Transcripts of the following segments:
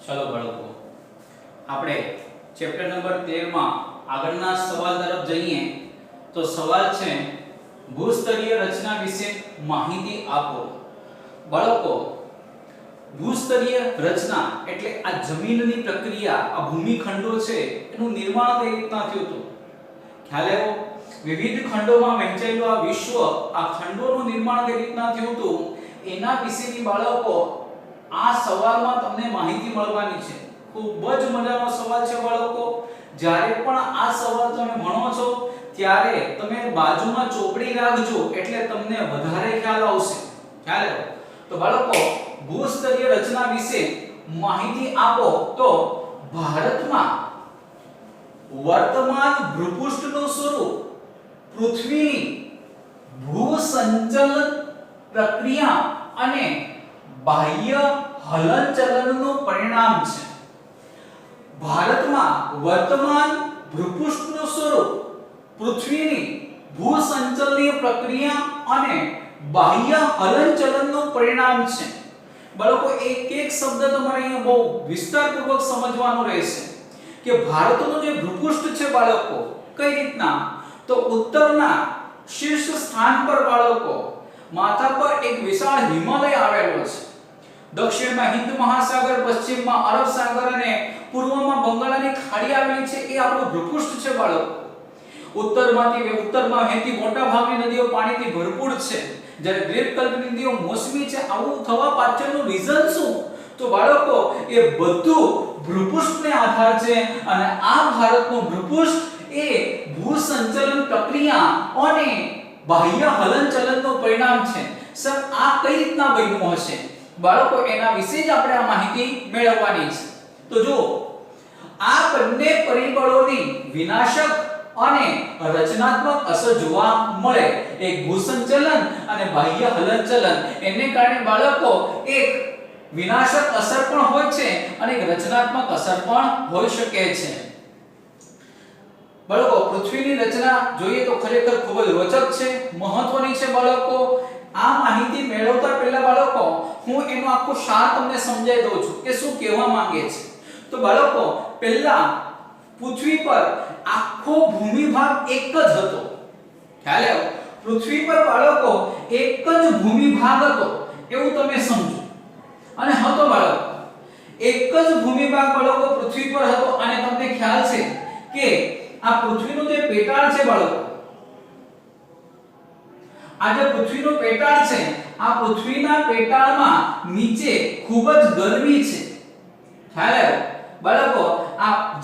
चलो बाळको આપણે chapter number 13 માં આગળના સવાલ તરફ જઈએ તો સવાલ છે ભૂસ્તરીય રચના વિશે માહિતી આપો। બાળકો ભૂસ્તરીય રચના એટલે આ જમીનની પ્રક્રિયા, આ ભૂમિખંડો છે એનું નિર્માણ કઈ રીતના થયું હતું ખ્યાલ આવ્યો? વિવિધ ખંડોમાં વહેંચાયેલું આ વિશ્વ, આ ખંડોનું નિર્માણ કઈ રીતના થયું હતું એના વિશેની બાળકો આ સવાલમાં તમને માહિતી મળવાની છે। ખૂબ જ મજાનો સવાલ છે બાળકો। જ્યારે પણ આ સવાલ તમે ભણો છો ત્યારે તમે બાજુમાં ચોપડી રાખજો એટલે તમને વધારે ખ્યાલ આવશે। ખ્યાલ આવ્યો? તો બાળકો ભૂસ્તરીય રચના વિશે માહિતી આપો। તો ભારતમાં વર્તમાન ભૂપૃષ્ઠનું સ્વરૂપ પૃથ્વીની ભૂસંચલન પ્રક્રિયા અને બાહ્ય હલનચલનનું પરિણામ છે। ભારતમાં વર્તમાન ભૂપૃષ્ઠનું સ્વરૂપ પૃથ્વીની ભૂસંચલનીય પ્રક્રિયા અને બાહ્ય હલનચલનનું પરિણામ છે। બાળકો એક એક શબ્દ તમારે અહીંયા બહુ વિસ્તારપૂર્વક સમજવાનો રહેશે કે ભારતનું જે ભૂપૃષ્ઠ છે બાળકો કઈ રીતના, તો ઉત્તરના શીર્ષ સ્થાન પર બાળકો માથા પર એક વિશાળ હિમાલય આવેલો છે। દક્ષિણમાં હિન્દ મહાસાગર, પશ્ચિમમાં અરબ સાગર અને પૂર્વમાં બંગાળની ખાડી આવેલી છે। એ આપણું ભૂપૃષ્ઠ છે બાળકો। ઉત્તરમાં વહેતી મોટા ભાગની નદીઓ પાણીથી ભરપૂર છે, જ્યારે દ્વીપકલ્પની નદીઓ મોસમી છે। આવું થવા પાછળનું રીઝન શું? તો બાળકો એ બધું ભૂપૃષ્ઠને આધાર છે અને આ ભારતનું ભૂપૃષ્ઠ એ ભૂસંચલન પ્રક્રિયા અને બાહ્ય હલનચલનનું પરિણામ છે। સર આ કઈ રીતના બન્યું હશે બાળકો એના વિશે જ આપણે આ માહિતી મેળવવાની છે। તો જો આ બંને પરિબળોની વિનાશક અને રચનાત્મક અસર જોવા મળે, એક ભૂસંચલન અને બાહ્ય હલનચલન, એને કારણે બાળકો એક વિનાશક અસર પણ હોય છે અને એક રચનાત્મક અસર પણ હોઈ શકે છે। બાળકો પૃથ્વીની રચના જોઈએ તો ખરેખર ખૂબ જ રોચક છે, મહત્વની છે બાળકો। આ માહિતી મેળવતા પહેલા બાળકો હું એનો આખો સાર તમને સમજાવી દઉં છું કે શું કહેવા માંગે છે। તો બાળકો પહેલા પૃથ્વી પર આખો ભૂમિભાગ એક જ હતો। ખ્યાલ આવ્યો? પૃથ્વી પર બાળકો એક જ ભૂમિભાગ હતો એવું તમે સમજો। અને હતો બાળકો એક જ ભૂમિભાગ બાળકો પૃથ્વી પર હતો અને તમને ખ્યાલ છે કે આ પૃથ્વીનું જે પેટાળ છે બાળકો, આ જે પૃથ્વીનું પેટાળ છે, આ પૃથ્વીના પેટાળમાં નીચે ખૂબ જ ગરમી છે। ખ્યાલ આવ્યો બાળકો? આ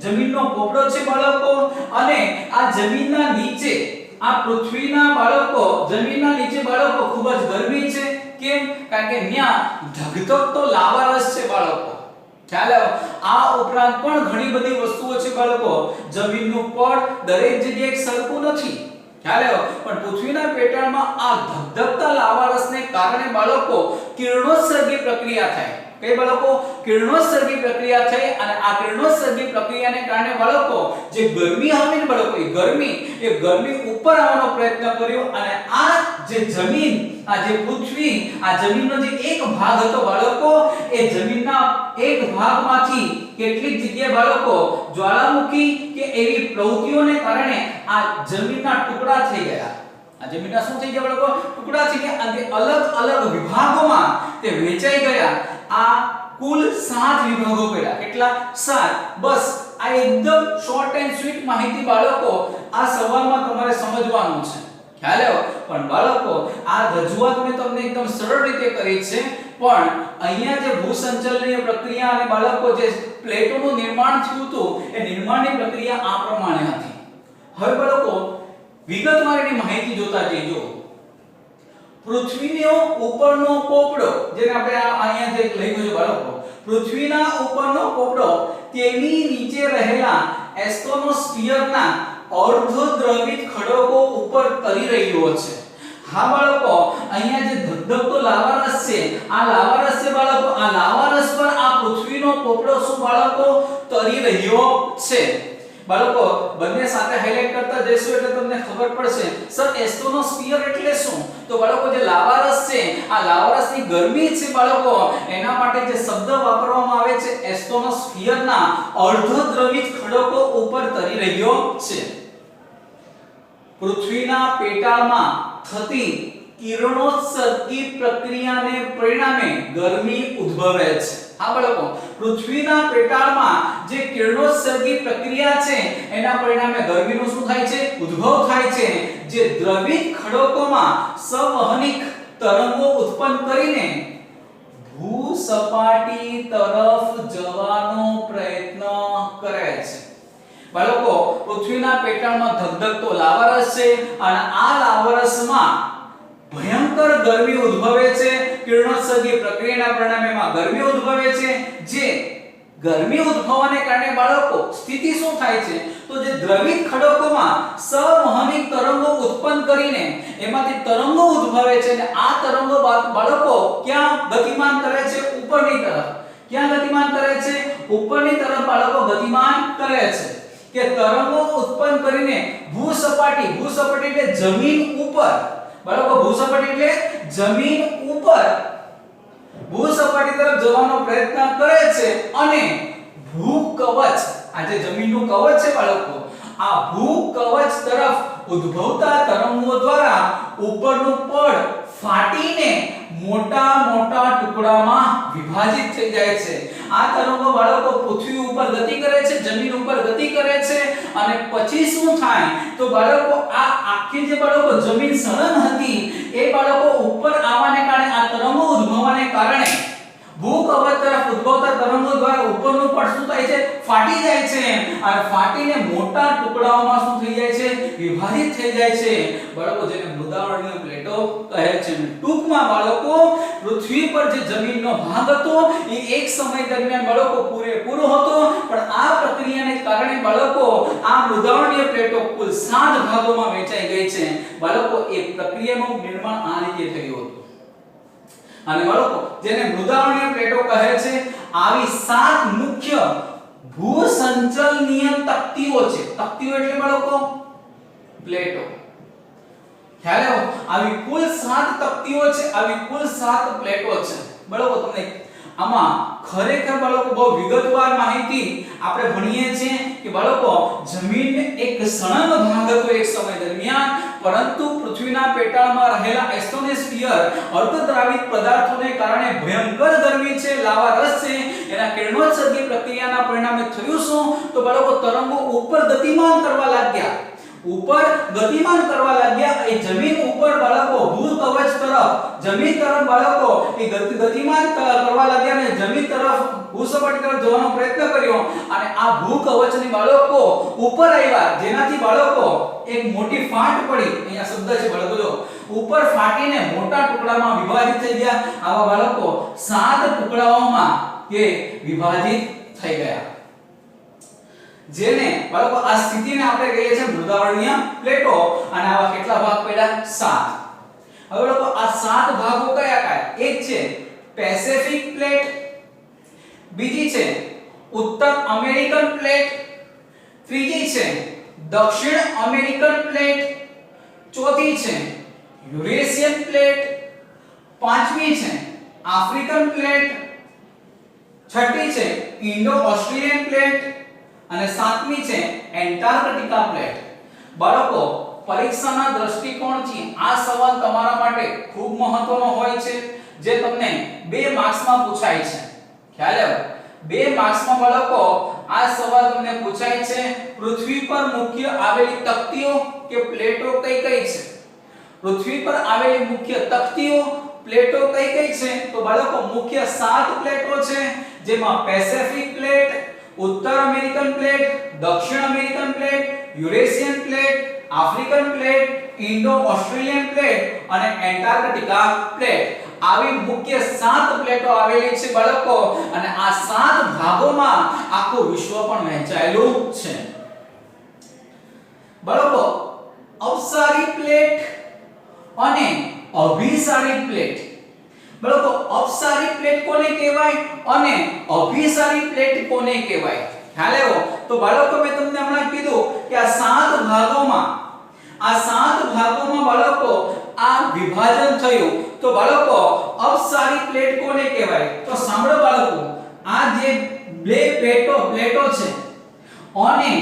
જમીનનો પોપડો છે બાળકો અને આ જમીનના નીચે આ પૃથ્વીના બાળકો જમીનના નીચે બાળકો ખૂબ જ ગરમી છે। કેમ? કારણ કે ત્યાં ધગધગતો લાવારસ છે બાળકો। ખ્યાલ આવ્યો? આ ઉપરાંત પણ ઘણી બધી વસ્તુઓ છે બાળકો। જમીનનું પડ દરેક જગ્યાએ એક સરખું નથી। ખ્યાલ આવ્યો? પણ પૃથ્વીના પેટાળમાં આ ધગધગતા લાવારસને કારણે બાળકો કિરણોત્સર્ગી પ્રક્રિયા થાય। કઈ બાળકો? કિરણોત્સર્ગી પ્રક્રિયા થઈ અને આ કિરણોત્સર્ગી પ્રક્રિયાને કારણે બાળકો જે ગરમી આવે ને બાળકો એ ગરમી ઉપર આવવાનો પ્રયત્ન કર્યો અને આ જે જમીન, આ જે પૃથ્વી, આ જમીનનો જે એક ભાગ હતો બાળકો, એ જમીનના એક ભાગમાંથી કેટલીક જગ્યાએ બાળકો જ્વાળામુખી કે એવી પ્રવૃત્તિઓને કારણે આ જમીનના ટુકડા થઈ ગયા। આ જમીનના શું થઈ ગયા બાળકો? ટુકડા થઈ ગયા અને અલગ અલગ વિભાગોમાં તે વહેંચાઈ ગયા। આ કુલ 7 વિભાગો કર્યા। કેટલા? 7। બસ આ એકદમ શોર્ટ એન્ડ સ્વીટ માહિતી બાળકો આ સવાલમાં તમારે સમજવાનું છે। ખ્યાલ આવ્યો? પણ બાળકો આ રજૂઆત મેં તમને એકદમ સરળ રીતે કરી છે, પણ અહીંયા જે ભૂસંચલનીય પ્રક્રિયા અને બાળકો જે પ્લેટોનું નિર્માણ થયું હતું એ નિર્માણની પ્રક્રિયા આ પ્રમાણે હતી। હવે બાળકો વિગતવાર એની માહિતી જોતા જઈજો। પૃથ્વીનો ઉપરનો પોપડો, જેને આપણે અહીંયા જે લખ્યું છે બાળકો, પૃથ્વીના ઉપરનો પોપડો તેની નીચે રહેલા એસ્ટોનોસ્ફિયરના અર્ધદ્રવિત ખડકો ઉપર તરી રહ્યો છે। હા બાળકો અહીંયા જે ધગધગતો લાવારસ છે, આ લાવારસ છે બાળકો, આ લાવારસ પર આ પૃથ્વીનો પોપડો શું બાળકો તરી રહ્યો છે। બાળકો બંને સાથે હાઇલાઇટ કરતા જઈશું એટલે તમને ખબર પડશે. સર એસ્ટોનોસ્ફિયર એટલે શું? તો બાળકો જે લાવારસ છે આ લાવારસની ગરમી છે બાળકો એના માટે જે શબ્દ વાપરવામાં આવે છે એસ્ટોનોસ્ફિયરના અર્ધદ્રવિત ખડકો ઉપર તરી રહ્યો છે. પૃથ્વીના પેટાળમાં થતી કિરણોત્સર્ગી પ્રક્રિયાને પરિણામે ગરમી ઉદ્ભવે છે. આ બાળકો પૃથ્વીના પેટાળમાં જે કિરણોત્સર્ગી પ્રક્રિયા છે એના પરિણામે ગરમીનું શું થાય છે? ઉદ્ભવ થાય છે. જે દ્રવિત ખડકોમાં સંવહનિક તરંગો ઉત્પન્ન કરીને ભૂસપાટી તરફ જવાનો પ્રયત્ન કરે છે. બાળકો પૃથ્વીના પેટાળમાં ધગધગતો લાવારસ છે અને આ લાવારસમાં ભયંકર ગરમી ઉદ્ભવે છે. કિરણોત્સર્ગી પ્રક્રિયાના પરિણામે એમાં ગરમી ઉદ્ભવે છે. જે ગરમી ઉદ્ભવવાને કારણે બાળકો સ્થિતિ શું થાય છે? તો જે દ્રવિત ખડકોમાં સંવહનિક તરંગો ઉત્પન્ન કરીને એમાંથી તરંગો ઉદ્ભવે છે અને આ તરંગો બાળકો ક્યાં ગતિમાન કરે છે? ઉપરની તરફ. ક્યાં ગતિમાન કરે છે? ઉપરની તરફ બાળકો ગતિમાન કરે છે. કે તરંગો ઉત્પન્ન કરીને ભૂસપાટી એટલે જમીન ઉપર બાળકો ભૂસપાટી એટલે જમીન ઉપર ભૂસપાટી તરફ જવાનો પ્રયત્ન કરે છે અને ભૂકવચ આ જે જમીનનું કવચ છે બાળકો આ ભૂકવચ તરફ ઉદ્ભવતા તરંગો દ્વારા ઉપરનું પડ ફાટીને મોટા મોટા ટુકડામાં વિભાજિત થઈ જાય છે. આ તરંગો બાળકો પૃથ્વી ઉપર ગતિ કરે છે, જમીન ઉપર ગતિ કરે છે અને પછી શું થાય? તો બાળકો આ આખી જે બાળકો જમીન સળંગ હતી એ બાળકો ઉપર આવવાને કારણે આ તરંગો ઉદ્ભવવાને કારણે ભૂકવચ તરફ ઉદ્ભવતા તરંગો દ્વારા ઉપરનું પડ શું થાય છે? ફાટી જાય છે અને ફાટીને મોટા ટુકડાઓમાં શું થઈ જાય છે? વિભાજિત થઈ જાય છે. બાળકો જેને મૃદાવર્ણીય પ્લેટો કહે છે. ટૂંકમાં બાળકો પૃથ્વી પર જે જમીનનો ભાગ હતો એ એક સમય દરમિયાન બાળકો પૂરેપૂરો હતો પણ આ પ્રક્રિયાને કારણે બાળકો આ મૃદાવર્ણીય પ્લેટો કુલ 7 ભાગોમાં વહેંચાઈ ગઈ છે. બાળકો એ પ્રક્રિયાનું નિર્માણ આ રીતે થયું હતું. અને બાળકો જેને મૃદાવર્ણીય પ્લેટો કહે છે આવી 7 મુખ્ય ભૂસંચલનીય તકતીઓ છે. તકતીઓ એટલે બાળકો પ્લેટો. ખ્યાલ આવ્યો? આવી કુલ 7 તકતીઓ છે, આવી કુલ 7 પ્લેટો છે. બાળકો તમને આમાં ખરેખર બાળકો બહુ વિગતવાર માહિતી આપણે ભણીએ છીએ કે બાળકો જમીન એક સળંગ ભાગ હતો એક સમય દરમિયાન પરંતુ પૃથ્વીના પેટાળમાં રહેલા એસ્ટોનોસ્ફિયર અર્ધદ્રાવિત પદાર્થોને કારણે ભયંકર ગરમી છે, લાવારસ છે, એના કિરણોત્સર્ગી પ્રક્રિયાના પરિણામે થયું શું? તો બાળકો તરંગો ઉપર ગતિમાન કરવા લાગ્યા. એ જમીન ઉપર બાળકો ભૂકવચ તરફ જમીન તરફ બાળકો એ ગતિમાન કરવા લાગ્યા અને જમીન તરફ ભૂસપાટી તરફ જવાનો પ્રયત્ન કર્યો અને આ ભૂકવચની બાળકો ઉપર આવ્યા જેનાથી બાળકો એક મોટી ફાટ પડી. અહીંયા શબ્દ છે બાળકો જો ઉપર ફાટીને મોટા ટુકડામાં વિભાજિત થઈ ગયા. આવા બાળકો 7 ટુકડાઓમાં કે વિભાજિત થઈ ગયા. જેને બાળકો આ સ્થિતિને આપણે કહીએ છીએ મૃદાવર્ણીય પ્લેટો અને આવા કેટલા ભાગ પડ્યા? 7. હવે બાળકો આ 7 ભાગો કયા? એક છે પેસિફિક પ્લેટ, બીજી છે ઉત્તર અમેરિકન પ્લેટ, ત્રીજી છે દક્ષિણ અમેરિકન પ્લેટ, ચોથી છે યુરેશિયન પ્લેટ, પાંચમી છે આફ્રિકન પ્લેટ, છઠ્ઠી છે ઇન્ડો ઓસ્ટ્રેલિયન પ્લેટ અને સાતમી છે એન્ટાર્કટિકા પ્લેટ. બાળકો પરીક્ષાના દૃષ્ટિકોણથી આ સવાલ તમારા માટે ખૂબ મહત્વનો હોય છે જે તમને 2 માર્ક્સમાં પૂછાય છે. ખ્યાલ આવ્યો? 2 માર્ક્સમાં બાળકો આ સવાલ તમને પૂછાય છે પૃથ્વી પર મુખ્ય આવેલી તકતીઓ કે પ્લેટો કઈ કઈ છે? પૃથ્વી પર આવેલી મુખ્ય તકતીઓ પ્લેટો કઈ કઈ છે? તો બાળકો મુખ્ય 7 પ્લેટો છે જેમાં પેસિફિક પ્લેટ, ઉત્તર અમેરિકન પ્લેટ, દક્ષિણ American plate, Eurasian plate, African plate, Indo Australian plate અને એન્ટાર્કટિકા પ્લેટ. આવી મુખ્ય 7 પ્લેટો આવેલી છે બાળકો અને આ 7 ભાગોમાં આખું વિશ્વ પણ વહેંચાયેલું છે. બાળકો અપસારી પ્લેટ અને અભિસારી પ્લેટ. બાળકો અપસારી પ્લેટ કોને કહેવાય અને અભિસારી પ્લેટ કોને કહેવાય? ખ્યાલ આવ્યો? તો બાળકો મેં તમને હમણાં કીધું કે આ 7 ભાગોમાં બાળકો આ વિભાજન થયું. તો બાળકો અપસારી પ્લેટ કોને કહેવાય? તો સાંભળો બાળકો, આ જે બે પ્લેટો છે અને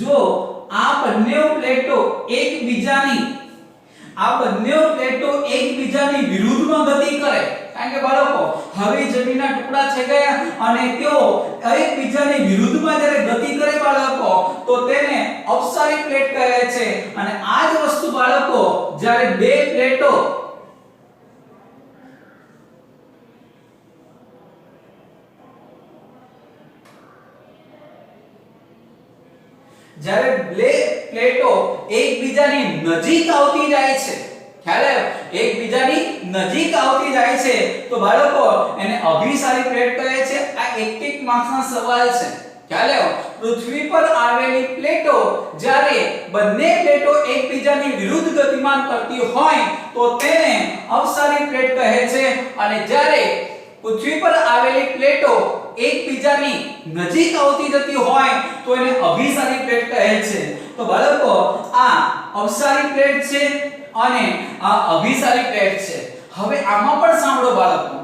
જો આ બંને પ્લેટો એકબીજાની વિરુદ્ધમાં ગતિ કરે, કારણ કે બાળકો હવે જમીનના ટુકડા થઈ ગયા અને તેઓ એકબીજાની વિરુદ્ધમાં જ્યારે ગતિ કરે બાળકો, તો તેને અપસારી પ્લેટ કહે છે. અને આ જ વસ્તુ બાળકો જ્યારે બે પ્લેટો એકબીજાની નજીક આવતી જાય છે, ખ્યાલ આવ્યો? એકબીજાની નજીક આવતી જાય છે તો બાળકો એને અભિસારી પ્લેટ કહે છે. આ એક માર્ક્સના સવાલ છે, ખ્યાલ આવ્યો? પૃથ્વી પર આવેલી પ્લેટો જ્યારે બંને પ્લેટો એકબીજાની વિરુદ્ધ ગતિમાન કરતી હોય તો તેને અપસારી પ્લેટ કહે છે. અને જ્યારે પૃથ્વી પર આવેલી પ્લેટો એકબીજાની નજીક આવતી જતી હોય તો એને અભિસારી પ્લેટ કહે છે. તો બાળકો આ અપસારી પ્લેટ છે અને આ અભિસારી પ્લેટ છે. હવે આમાં પણ સાંભળો બાળકો,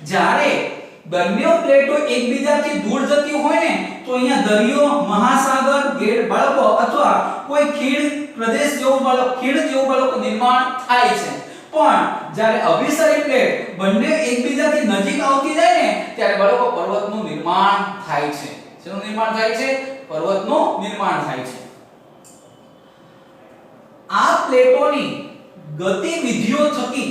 જ્યારે બંને પ્લેટો એકબીજાથી દૂર જતી હોય ને તો અહીંયા દરિયો, મહાસાગર, બાળકો અથવા કોઈ ખીણ પ્રદેશ જેવું બાળકો નિર્માણ થાય છે. પણ જ્યારે અભિસારી પ્લેટ બંને એકબીજાથી નજીક આવતી જાય ને ત્યારે બાળકો પર્વતનું નિર્માણ થાય છે. શેનું નિર્માણ થાય છે? પર્વતનું નિર્માણ થાય છે. આ પ્લેટોની ગતિવિધિઓ થકી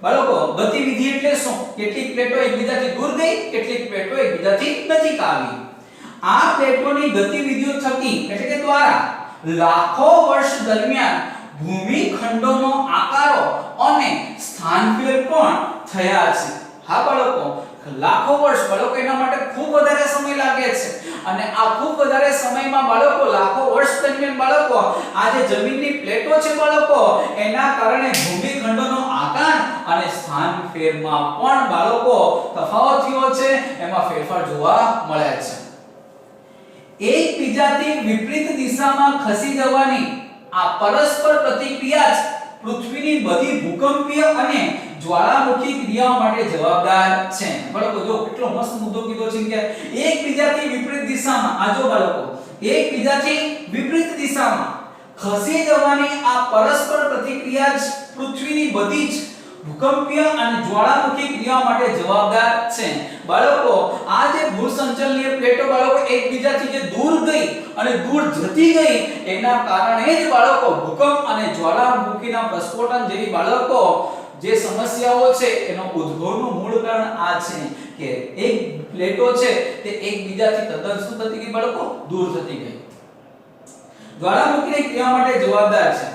બાળકો, ગતિવિધિ એટલે શું? કેટલીક પ્લેટો એકબીજાથી દૂર ગઈ, કેટલીક પ્લેટો એકબીજાથી નજીક આવી. આ પ્લેટોની ગતિવિધિઓ થકી એટલે કે દ્વારા લાખો વર્ષ દરમિયાન ભૂમિખંડોનો આકારો અને સ્થાનફેર પણ થયા છે. હા બાળકો, લાખો વર્ષ બાળકો, એના માટે ખૂબ વધારે સમય લાગે છે. અને આ ખૂબ વધારે સમયમાં બાળકો, લાખો વર્ષ દરમિયાન બાળકો, આ જે જમીનની પ્લેટો છે બાળકો, એના કારણે ભૂમિખંડોનો આકાર અને સ્થાનફેરમાં પણ બાળકો તફાવત થયો છે, એમાં ફેરફાર જોવા મળે છે. એકબીજાથી વિપરીત દિશામાં ખસી જવાની આ પરસ્પર પ્રતિક્રિયા જ પૃથ્વીની બધી ભૂકંપીય અને જ્વાળામુખી ક્રિયાઓ માટે જવાબદાર છે. બાળકો જો કેટલો મસ્ત મુદ્દો કીધો છે કે એકબીજાથી વિપરીત દિશામાં, આ જો બાળકો, એકબીજાથી વિપરીત દિશામાં ખસી જવાની આ પરસ્પર પ્રતિક્રિયા જ પૃથ્વીની બધી જ ભૂકંપીય અને જ્વાળામુખી ક્રિયાઓ માટે જવાબદાર છે. બાળકો આ જે ભૂસંચલનીય પ્લેટો બાળકો એકબીજાથી જે દૂર ગઈ અને દૂર જતી ગઈ એના કારણે જ બાળકો ભૂકંપ અને જ્વાળામુખીના પ્રસ્ફોટન જેવી બાળકો જે સમસ્યાઓ છે એનો ઉદ્ભવનું મૂળ કારણ આ છે કે એક પ્લેટો છે તે એકબીજાથી તદ્દન શું થતી ગઈ બાળકો? દૂર થતી ગઈ. જ્વાળામુખીની ક્રિયા માટે જવાબદાર છે.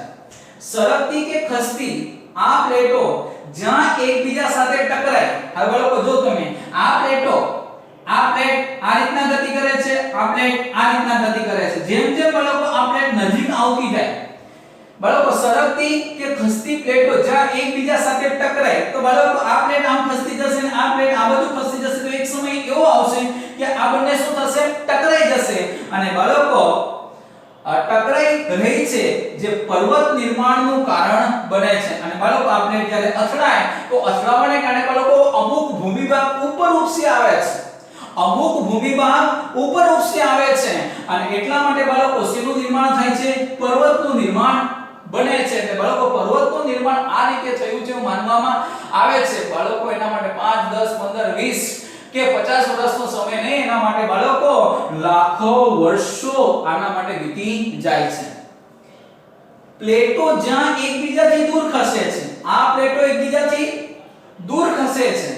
સરકતી કે ખસતી આ પ્લેટો જ્યાં એકબીજા સાથે ટકરાય, હવે બાળકો જો તમે આ પ્લેટ આ રીતના ગતિ કરે છે, આ પ્લેટ આ રીતના ગતિ કરે છે. જેમ જેમ બાળકો આ પ્લેટ નજીક આવતી જાય બાળકો, સરકતી કે ખસતી પ્લેટો જ્યાં એકબીજા સાથે ટકરાય તો બાળકો આ પ્લેટ આમ ખસતી જશે અને આ પ્લેટ આ બાજુ ખસતી જશે. તો એક સમય એવો આવશે કે આ બંને શું થશે? ટકરાઈ જશે. અને બાળકો ટકરાઈ રહી છે જે પર્વત નિર્માણનું કારણ બને છે. અને બાળકો આ પ્લેટ જ્યારે અથડાય તો અથડાવાને કારણે બાળકો અમુક ભૂમિભાગ ઉપર ઉપસી આવે છે, અમુક ભૂમિભાગ ઉપર ઉપસી આવે છે. અને એટલા માટે બાળકો શેનું નિર્માણ થાય છે? પર્વતનું નિર્માણ બને છે. એટલે બાળકો પર્વતનું નિર્માણ આ રીતે થયું છે એવું માનવામાં આવે છે. બાળકો એના માટે 5, 10, 15, 20 કે 50 વર્ષનો સમય નહીં, એના માટે બાળકો લાખો વર્ષો આના માટે વીતી જાય છે. પ્લેટો જ્યાં એકબીજાથી દૂર ખસે છે, આ પ્લેટો એકબીજાથી દૂર ખસે છે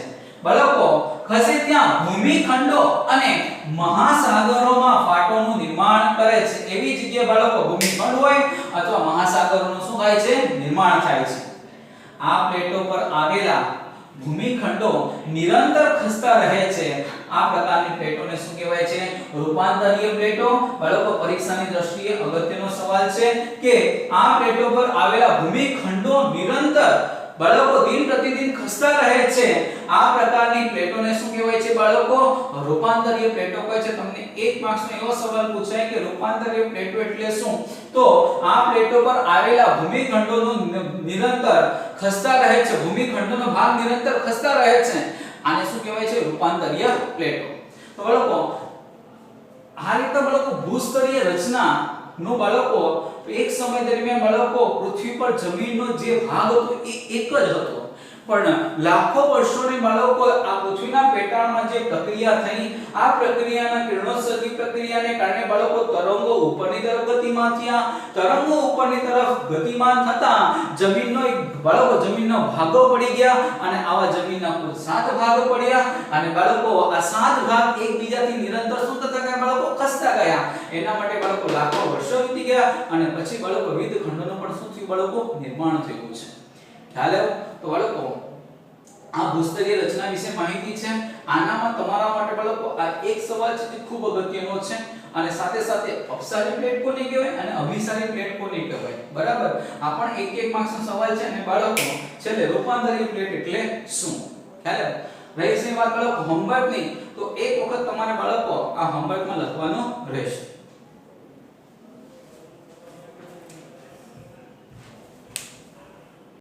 બાળકો, ખસે ત્યાં ભૂમિખંડો અને મહાસાગરોમાં ફાટોનું નિર્માણ કરે છે. એવી જગ્યાએ બાળકો ભૂમિખંડ હોય અથવા મહાસાગરોનું શું થાય છે? નિર્માણ થાય છે. આ પ્લેટો પર આવેલા ભૂમિખંડો નિરંતર ખસતા રહે છે. આ પ્રકારની પ્લેટોને શું કહેવાય છે? રૂપાંતરીય પ્લેટો. બાળકો પરીક્ષાની દ્રષ્ટિએ અગત્યનો સવાલ છે કે આ પ્લેટો પર આવેલા ભૂમિખંડો નિરંતર બાળકો દિન પ્રતિદિન ખસતા રહે છે આ પ્રકારની પ્લેટોને શું કહેવાય છે બાળકો રૂપાંતરીય પ્લેટો કહે છે તમને એક માર્ક્સનો એવો સવાલ પૂછાય કે રૂપાંતરીય પ્લેટો એટલે શું તો આ પ્લેટો પર આવેલા ભૂમિખંડોનું નિરંતર ખસતા રહે છે ભૂમિખંડોનો ભાગ નિરંતર ખસતા રહે છે આને શું કહેવાય છે રૂપાંતરીય પ્લેટો તો બાળકો આ રીતે બાળકો ભૂસ્તરીય રચના નો બાળકો એક સમય દરમિયાન બાળકો પૃથ્વી પર જમીનનો જે ભાગ હતો એ એક જ હતો પણ લાખો વર્ષોની બાળકો આ પૃથ્વીના પેટાળમાં જે પ્રક્રિયા થઈ આ પ્રક્રિયાના કિરણોત્સર્ગી પ્રક્રિયાને કારણે બાળકો તરંગો ઉપરની તરફ ગતિમાન થયા તરંગો ઉપરની તરફ ગતિમાન થતા જમીનનો એક બાળકો જમીનનો ભાગો પડી ગયા અને આવા જમીનના કુલ 7 ભાગો પડ્યા અને બાળકો આ 7 ભાગ એકબીજાથી નિરંતર શું થતા ગયા બાળકો ખસતા ગયા એના માટે બાળકો લાખો વર્ષો વીતી ગયા અને પછી બાળકો વિવિધ ખંડોનું પણ શું થયું બાળકો નિર્માણ થયું છે ખ્યાલ આવ્યો તો બાળકો આ ભૂસ્તરીય રચના વિશે માહિતી છે આનામાં તમારા માટે બાળકો આ એક સવાલ છે જે ખૂબ અગત્યનો છે અને સાથે સાથે અપસારી પ્લેટ કોને કહેવાય અને અભિસારી પ્લેટ કોને કહેવાય બરાબર આ પણ એક માર્ક્સનો સવાલ છે અને બાળકો છેલ્લે રૂપાંતરીય પ્લેટ એટલે શું ખ્યાલ આવ્યો રહી વાત બાળકો હોમવર્ક નહીં તો એક વખત તમારે બાળકો આ હોમવર્કમાં લખવાનું રહેશે